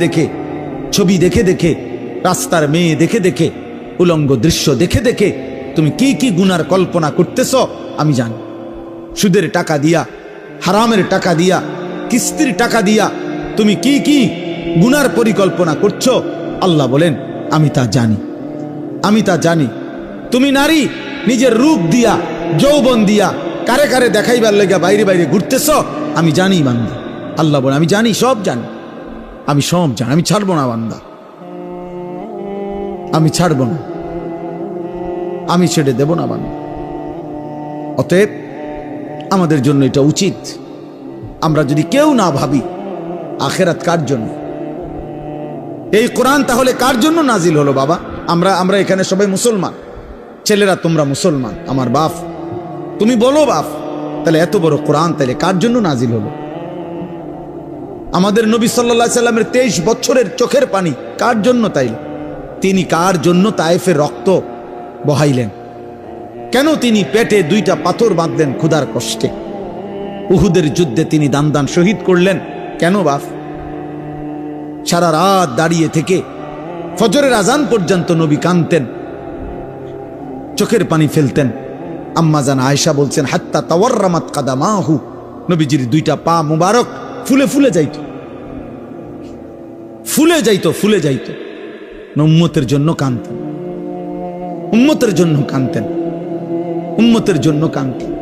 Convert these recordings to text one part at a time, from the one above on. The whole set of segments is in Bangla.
দেখে, ছবি দেখে দেখে, রাস্তার মেয়ে দেখে দেখে, উলঙ্গ দৃশ্য দেখে দেখে তুমি কি কি গুনার কল্পনা করতেছ আমি জানি। সুদের টাকা দিয়া, হারামের টাকা দিয়া, কিস্তির টাকা দিয়া তুমি কি কি গুনার পরিকল্পনা করছো আল্লাহ বলেন আমি তা জানি, আমি তা জানি। তুমি নারী নিজের রূপ দিয়া, যৌবন দিয়া কারে কারে দেখাইবার লেগে বাইরে বাইরে ঘুরতেছ আমি জানি বান্দা। আল্লাহ বলে আমি জানি, সব জানি, আমি সব জানি, আমি ছাড়বো না বান্দা, আমি ছাড়বো না, আমি ছেড়ে দেব না বান্দা। অতএব আমাদের জন্য এটা উচিত, আমরা যদি কেউ না ভাবি আখেরাত কার জন্য, এই কোরআন তাহলে কার জন্য নাজিল হলো বাবা? আমরা এখানে সবাই মুসলমান, ছেলেরা তোমরা মুসলমান, আমার বাপ, তুমি বলো বাপ, তাহলে এত বড় কোরআন তাহলে কার জন্য নাজিল হলো? আমাদের নবী সাল্লাল্লাহু আলাইহি সাল্লামের 23 বছরের চোখের পানি কার জন্য? তাইলে তিনি কার জন্য তায়েফের রক্ত বহাইলেন? কেন তিনি পেটে 2টা পাথর বাঁধলেন ক্ষুধার কষ্টে? উহুদের যুদ্ধে তিনি দান দান শহীদ করলেন কেন বাপ? সারা রাত দাঁড়িয়ে থেকে ফজরের আজান পর্যন্ত নবী কাঁদতেন, চোখের পানি ফেলতেন। আম্মা জান আয়েশা বলছেন হাত্তা তাওয়াররামাত কাদামাহু, নবীজির 2টা পা মুবারক ফুলে ফুলে যাইত, ফুলে যাইত, ফুলে যাইত। উম্মতের জন্য কাঁদতেন, উম্মতের জন্য কাঁদতেন, উম্মতের জন্য কাঁদতেন।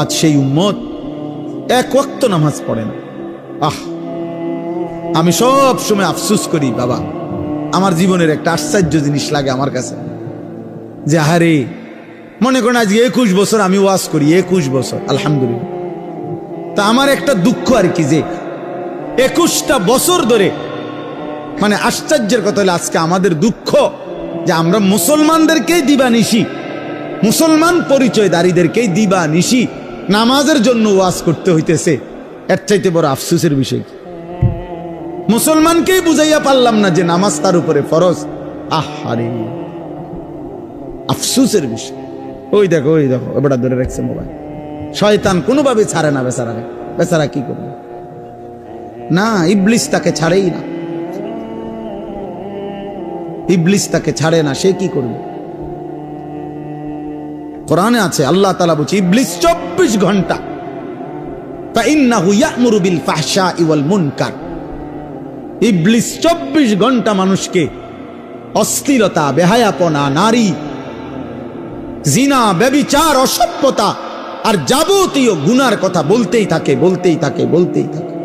আজ সেই উম্মত এক ওয়াক্ত নামাজ পড়ে না। আমি সব সময় আফসোস করি বাবা, আমার জীবনের একটা আশ্চর্য জিনিস লাগে আমার কাছে, যে আরে মনে করেন আজকে 21 বছর আমি ওয়াজ করি, 21 বছর আলহামদুলিল্লাহ। তা আমার একটা দুঃখ আর কি, যে 21টা বছর ধরে, মানে আশ্চর্যের কথা হলো আজকে আমাদের দুঃখ যে আমরা মুসলমানদেরকেই দিবানিশি, মুসলমান পরিচয়দারীদেরকেই দিবানিশি নামাজের জন্য ওয়াজ করতে হইতেছে। এর চাইতে বড় আফসোসের বিষয়, মুসলমানকেই বুঝাইয়া পারলাম না যে নামাজ তার উপরে ফরজ। আহারে আফসোসের বিষয়। ওই দেখো এবারে ধরে রাখছে মোবাইল, শয়তান কোনোভাবে ছাড়ে না বেচারাকে। বেচারা কি করবে? না, ইবলিস তাকে ছাড়েই না, ইবলিস তাকে ছাড়ে না, সে কি করবে? কোরআনে আছে, আল্লাহ তাআলা বলছে ইবলিস 24 ঘন্টা ফাইন্নাহু ইয়া'মুরু বিল ফাহশাই ওয়াল মুনকার, ইবলিস 24 ঘন্টা মানুষকে অশ্লীলতা, বেহায়াপনা, নারী, জিনা, ব্যভিচার, অসভ্যতা আর যাবতীয় গুনার কথা বলতেই থাকে, বলতেই থাকে, বলতেই থাকে।